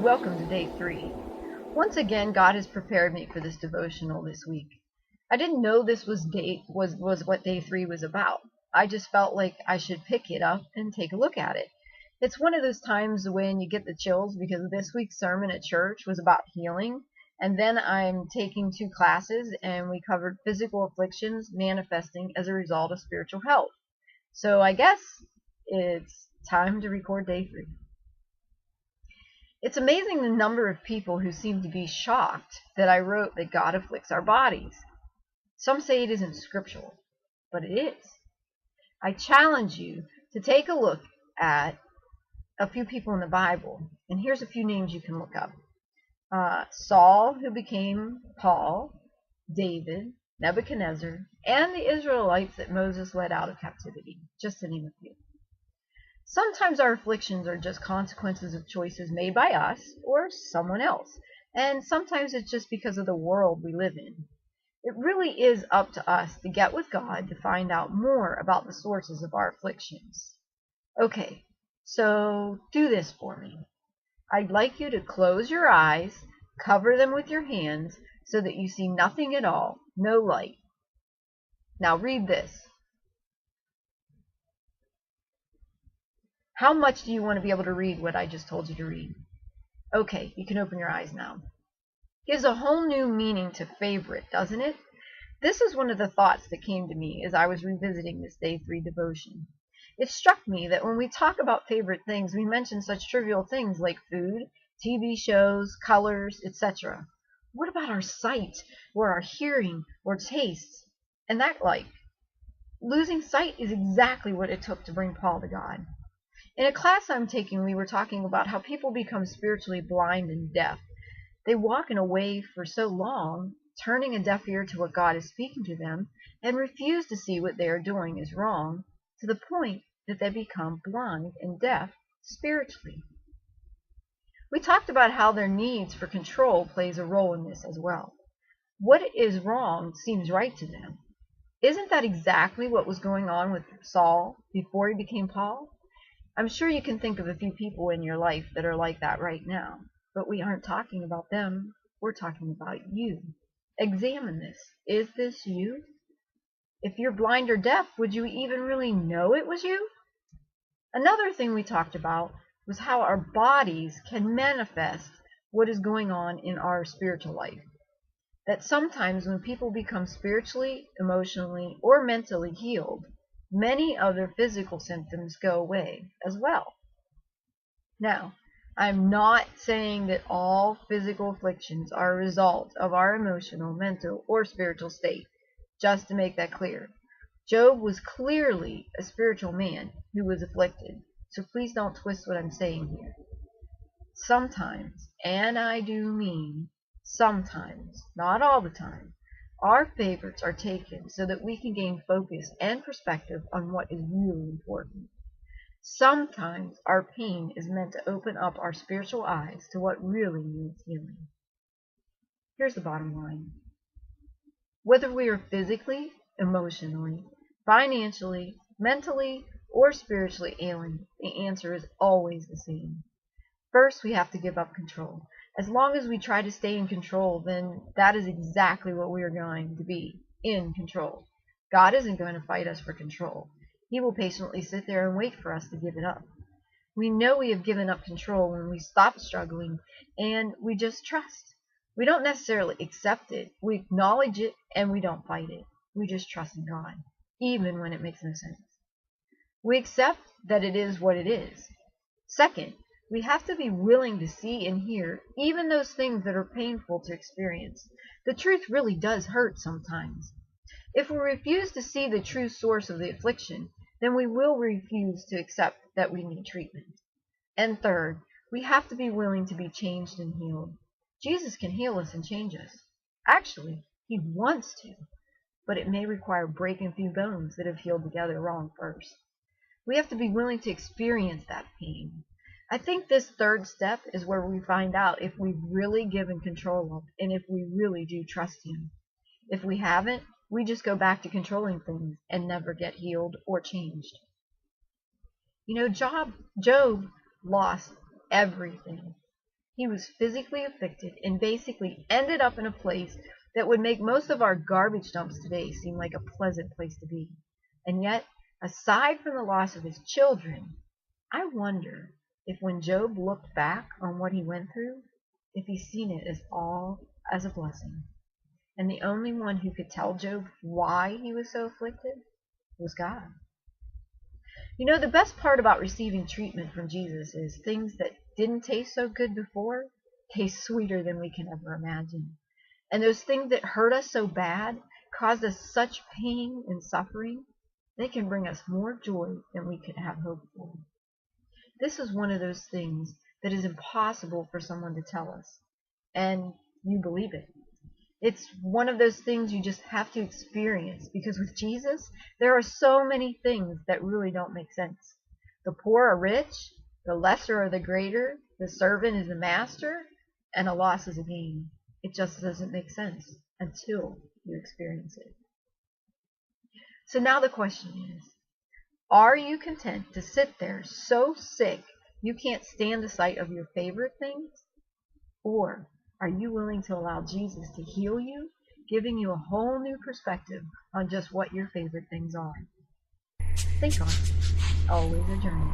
welcome to day 3. Once again, God has prepared me for this devotional this week. I didn't know this was what day 3 was about. I just felt like I should pick it up and take a look at it. It's one of those times when you get the chills because this week's sermon at church was about healing, and then I'm taking 2 classes and we covered physical afflictions manifesting as a result of spiritual health. So I guess it's time to record day 3. It's amazing the number of people who seem to be shocked that I wrote that God afflicts our bodies. Some say it isn't scriptural, but it is. I challenge you to take a look at a few people in the Bible, and here's a few names you can look up. Saul, who became Paul, David, Nebuchadnezzar, and the Israelites that Moses led out of captivity, just to name a few. Sometimes our afflictions are just consequences of choices made by us or someone else, and sometimes it's just because of the world we live in. It really is up to us to get with God to find out more about the sources of our afflictions. Okay, so do this for me. I'd like you to close your eyes, cover them with your hands so that you see nothing at all, no light. Now read this. How much do you want to be able to read what I just told you to read? Okay, you can open your eyes now. Gives a whole new meaning to favorite, doesn't it? This is one of the thoughts that came to me as I was revisiting this day 3 devotion. It struck me that when we talk about favorite things, we mention such trivial things like food, TV shows, colors, etc. What about our sight, or our hearing, or taste, and that like? Losing sight is exactly what it took to bring Paul to God. In a class I'm taking, we were talking about how people become spiritually blind and deaf. They walk in a way for so long, turning a deaf ear to what God is speaking to them, and refuse to see what they are doing is wrong, to the point that they become blind and deaf spiritually. We talked about how their needs for control plays a role in this as well. What is wrong seems right to them. Isn't that exactly what was going on with Saul before he became Paul? I'm sure you can think of a few people in your life that are like that right now, but we aren't talking about them. We're talking about you. Examine this. Is this you? If you're blind or deaf, would you even really know it was you? Another thing we talked about was how our bodies can manifest what is going on in our spiritual life. That sometimes when people become spiritually, emotionally, or mentally healed, many other physical symptoms go away as well. Now, I'm not saying that all physical afflictions are a result of our emotional, mental, or spiritual state, just to make that clear. Job was clearly a spiritual man who was afflicted, so please don't twist what I'm saying here. Sometimes, and I do mean sometimes, not all the time, our favorites are taken so that we can gain focus and perspective on what is really important. Sometimes our pain is meant to open up our spiritual eyes to what really needs healing. Here's the bottom line. Whether we are physically, emotionally, financially, mentally, or spiritually ailing, the answer is always the same. First, we have to give up control. As long as we try to stay in control, then that is exactly what we are going to be, in control. God isn't going to fight us for control. He will patiently sit there and wait for us to give it up. We know we have given up control when we stop struggling and we just trust. We don't necessarily accept it. We acknowledge it and we don't fight it. We just trust in God, even when it makes no sense. We accept that it is what it is. Second, we have to be willing to see and hear even those things that are painful to experience. The truth really does hurt sometimes. If we refuse to see the true source of the affliction, then we will refuse to accept that we need treatment. And third, we have to be willing to be changed and healed. Jesus can heal us and change us. Actually, he wants to, but it may require breaking a few bones that have healed together wrong first. We have to be willing to experience that pain. I think this third step is where we find out if we've really given control up and if we really do trust him. If we haven't, we just go back to controlling things and never get healed or changed. You know, Job lost everything. He was physically afflicted and basically ended up in a place that would make most of our garbage dumps today seem like a pleasant place to be. And yet, aside from the loss of his children, I wonder if when Job looked back on what he went through, if he's seen it as all as a blessing. And the only one who could tell Job why he was so afflicted was God. You know, the best part about receiving treatment from Jesus is things that didn't taste so good before taste sweeter than we can ever imagine. And those things that hurt us so bad, caused us such pain and suffering, they can bring us more joy than we could have hoped for. This is one of those things that is impossible for someone to tell us, and you believe it. It's one of those things you just have to experience, because with Jesus, there are so many things that really don't make sense. The poor are rich, the lesser are the greater, the servant is the master, and a loss is a gain. It just doesn't make sense until you experience it. So now the question is, are you content to sit there so sick you can't stand the sight of your favorite things? Or are you willing to allow Jesus to heal you, giving you a whole new perspective on just what your favorite things are? Think on it. Always a journey.